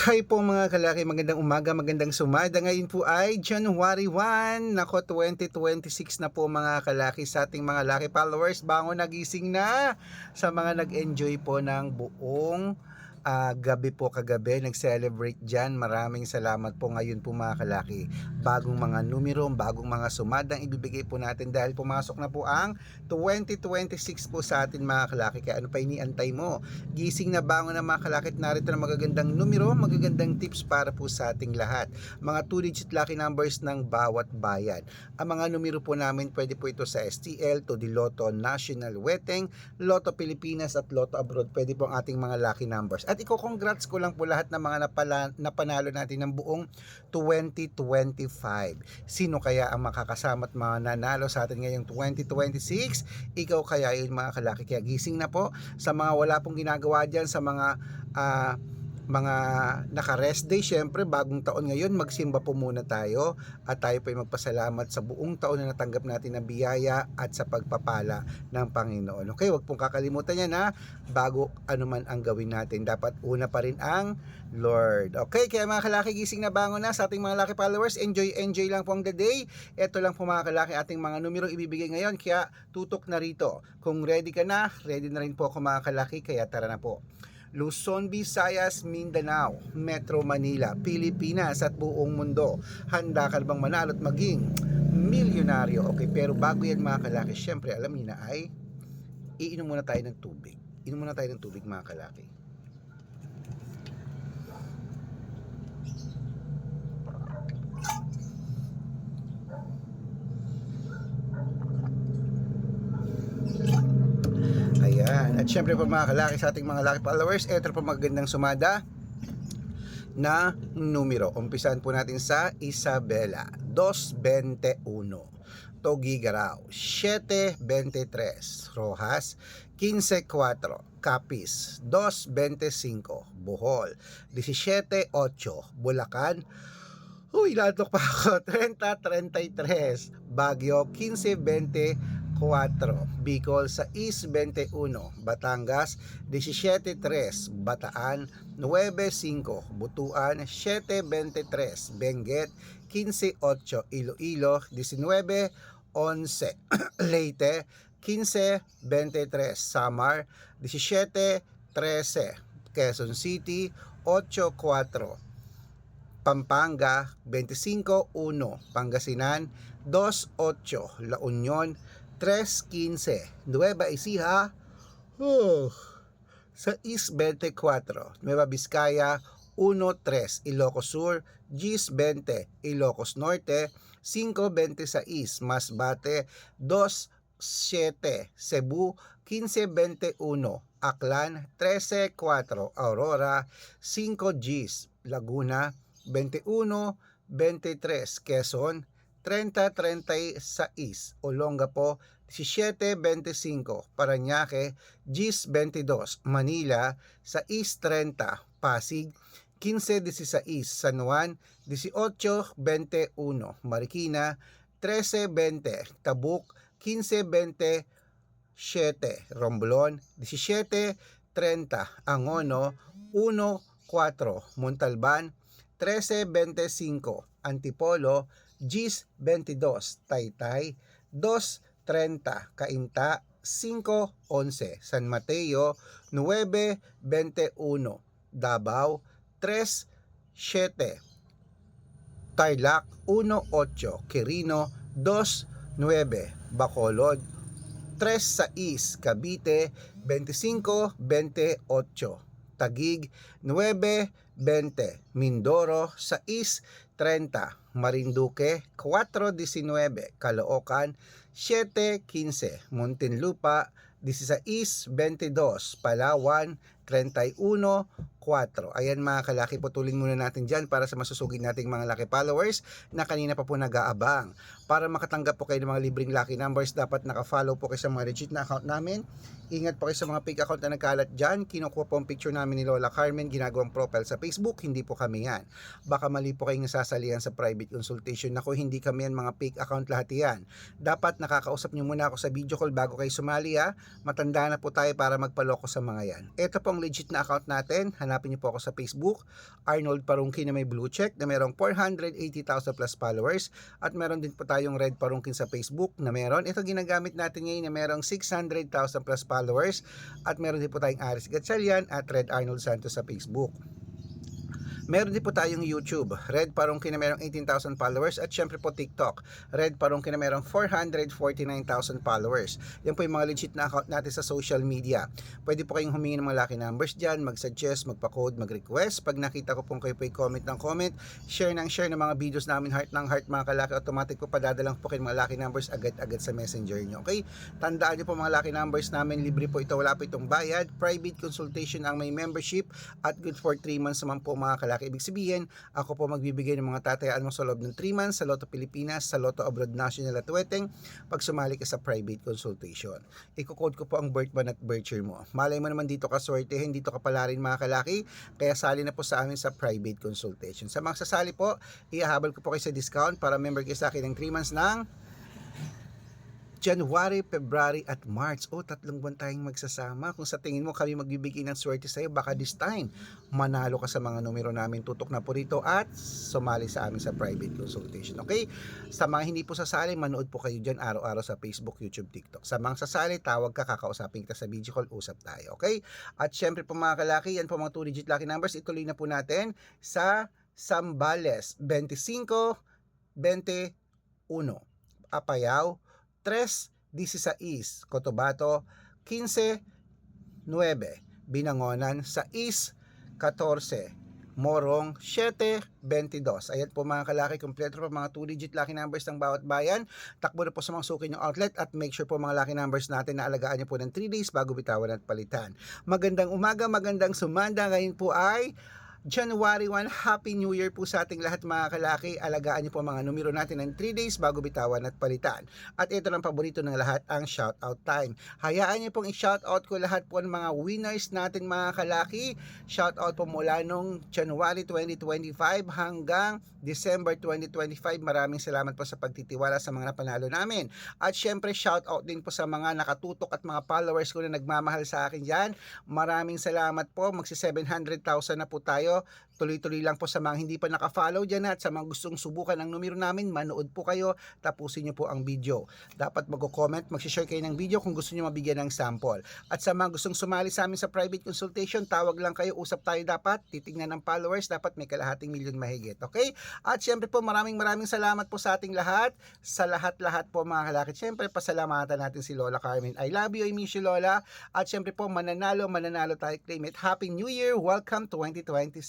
Hi po mga kalaki, magandang umaga, magandang sumada. Ngayon po ay January 1, nako 2026 na po mga kalaki sa ating mga laki followers. Bangon nagising na sa mga nag-enjoy po ng buong gabi po kagabi, nag-celebrate dyan. Maraming salamat po ngayon po mga kalaki. Bagong mga numero, bagong mga sumadang ibibigay po natin dahil pumasok na po ang 2026 po sa atin mga kalaki. Kaya ano pa iniantay mo? Gising na bangon na mga kalaki at narito na magagandang numero, magagandang tips para po sa ating lahat. Mga 2-digit lucky numbers ng bawat bayan. Ang mga numero po namin pwede po ito sa STL, to the Lotto National Weteng, Lotto Pilipinas at Lotto Abroad. Pwede po ang ating mga lucky numbers. At congrats ko lang po lahat ng mga napanalo natin ng buong 2025. Sino kaya ang makakasama at mga nanalo sa atin ngayong 2026? Ikaw kaya yun mga kalaki. Kaya gising na po sa mga wala pong ginagawa dyan, sa mga naka-rest day. Syempre bagong taon ngayon, magsimba po muna tayo at tayo po ay magpasalamat sa buong taon na natanggap natin na biyaya at sa pagpapala ng Panginoon. Okay, wag pong kakalimutan yan ha, bago anuman ang gawin natin, dapat una pa rin ang Lord. Okay, kaya mga kalaki, gising na bangon na sa ating mga laki followers. Enjoy lang po ang the day. Ito lang po mga kalaki ating mga numero ibibigay ngayon, kaya tutok na rito. Kung ready ka na, ready na rin po ako mga kalaki, kaya tara na po. Luzon, Visayas, Mindanao, Metro Manila, Pilipinas at buong mundo. Handa ka bang manalo at maging milyonaryo? Okay, pero bago yan mga kalaki, syempre alam niyo na ay iinom muna tayo ng tubig. Inom muna tayo ng tubig mga kalaki. Ayan. At syempre po mga kalaki, sa ating mga lucky followers, ito po magandang sumada na numero. Umpisan po natin sa Isabela, 221. Togigaraw, 723. Rojas, 154. Capiz, 225. Bohol, 178. Bulacan, uy, latok pa ako. 30-33. Baguio, 15-24. Bicol, 6-21. Batangas, 17-3. Bataan, 9-5. Butuan, 7-23. Benguet, 15-8. Iloilo, 19-11. Leyte, 15-23. Samar, 17-13. Quezon City, 8-4. Pampanga, 25-1. Pangasinan, 2-8. La Union, 3-15. Nueva Ecija, sa East 24. Nueva Vizcaya, 1-3. Ilocos Sur, 10-20. Ilocos Norte, 5-26. Masbate, 2-7. Cebu, 15-21. Aklan, 13-4. Aurora, 5 Gs. Laguna, 21-23. Quezon, 30-36. Olongapo, 17-25. Parañaque, 10-22. Manila, 6-30. Pasig, 15-16. San Juan, 18-21. Marikina, 13-20. Tabuk, 15-27. Romblon, 17-30. Angono, 1-4. Montalban, 13-25. Antipolo, 10-22. Taytay, 2-30. Cainta, 5-11. San Mateo, 9-21. Davao, 3-7. Tarlac, 1-8. Quirino, 2-9. Bacolod, 3-6. Cavite, 25-28. Taguig, 9-20. Mindoro, 6-30. Marinduque, 4-19. Caloocan, 7-15. Muntinlupa, 16-22. Palawan, 31-4. Ayan mga kalaki, putulin muna natin dyan para sa masusugid nating mga lucky followers na kanina pa po nag-aabang. Para makatanggap po kayo ng mga libreng lucky numbers, dapat naka-follow po kayo sa mga legit na account namin. Ingat po kayo sa mga fake account na nagkalat dyan. Kinukuha po ang picture namin ni Lola Carmen, ginagawang profile sa Facebook. Hindi po kami yan. Baka mali po kayong nasasalihan sa private consultation. Naku, hindi kami yan, mga fake account lahat yan. Dapat nakakausap nyo muna ako sa video call bago kayo sumali ha. Matanda na po tayo para magpaloko sa mga yan. Ito pong legit na account natin. Hanapin hanapin niyo po ako sa Facebook, Arnold Parungkin na may blue check na merong 480,000 plus followers. At meron din po tayong Red Parungkin sa Facebook na meron. Ito ginagamit natin ngayon na merong 600,000 plus followers. At meron din po tayong Aris Gatchalian at Red Arnold Santos sa Facebook. Meron din po tayong YouTube, Red Parungkin na merong 18,000 followers, at syempre po TikTok, Red Parungkin na merong 449,000 followers. Yan po yung mga legit na account natin sa social media. Pwede po kayong humingi ng mga lucky numbers dyan, mag-suggest, magpa-code, mag-request. Pag nakita ko pong kayo po comment ng comment, share ng mga videos namin, heart ng heart mga kalaki, automatic po padadalang po kayo mga lucky numbers agad-agad sa messenger nyo. Okay? Tandaan nyo po mga lucky numbers namin, libre po ito, wala po itong bayad. Private consultation ang may membership at good for 3 months naman po mga kalaki. Ibig sabihin, ako po magbibigay ng mga tatayaan mo sa loob ng 3 months sa Lotto Pilipinas, sa Lotto Abroad National at Weteng pag sumali ka sa private consultation. Iko-code ko po ang birth month at birth year mo. Malay mo naman dito ka swertehin, dito ka pala rin mga kalaki, kaya sali na po sa amin sa private consultation. Sa mga sasali po, ihahabol ko po kayo sa discount para member kayo sa akin ng 3 months ng January, February at March. 3 buwan tayong magsasama. Kung sa tingin mo kami magbibigay ng swerte sa'yo, baka this time manalo ka sa mga numero namin. Tutok na po rito at sumali sa amin sa private consultation. Okay? Sa mga hindi po sasali, manood po kayo dyan araw-araw sa Facebook, YouTube, TikTok. Sa mga sasali, tawag ka, kakausapin kita sa video call, usap tayo. Okay? At syempre po mga kalaki, yan po mga 2-digit lucky numbers. Ituloy na po natin sa Zambales 25-21, Apayao 3-16, Cotabato 15-9, Binangonan 6-14, Morong 7-22. Ayan po mga kalaki, kompleto po mga 2-digit lucky numbers ng bawat bayan. Takbo na po sa mga suki ng outlet at make sure po mga lucky numbers natin na alagaan nyo po ng 3 days bago bitawan at palitan. Magandang umaga, magandang sumanda. Ngayon po ay January 1, Happy New Year po sa ating lahat mga kalaki. Alagaan niyo po mga numero natin ng 3 days bago bitawan at palitan. At ito lang paborito ng lahat, ang shoutout time. Hayaan niyo pong i-shoutout ko lahat po ng mga winners natin mga kalaki. Shoutout po mula nung January 2025 hanggang December 2025. Maraming salamat po sa pagtitiwala sa mga napanalo namin. At syempre shoutout din po sa mga nakatutok at mga followers ko na nagmamahal sa akin dyan. Maraming salamat po. Magsi 700,000 na po tayo. Tuloy-tuloy lang po sa mga hindi pa naka-follow dyan at sa mga gustong subukan ang numero namin, manood po kayo, tapusin nyo po ang video. Dapat mag-comment, mag-share kayo ng video kung gusto nyo mabigyan ng sample. At sa mga gustong sumali sa amin sa private consultation, tawag lang kayo, usap tayo dapat, titingnan ng followers, dapat may kalahating milyon mahigit. Okay? At syempre po maraming salamat po sa ating lahat, sa lahat-lahat po mga kalakit. Syempre pasalamatan natin si Lola Carmen. I love you, I miss you Lola. At syempre po mananalo tayo, claim it. Happy New Year, welcome 2026.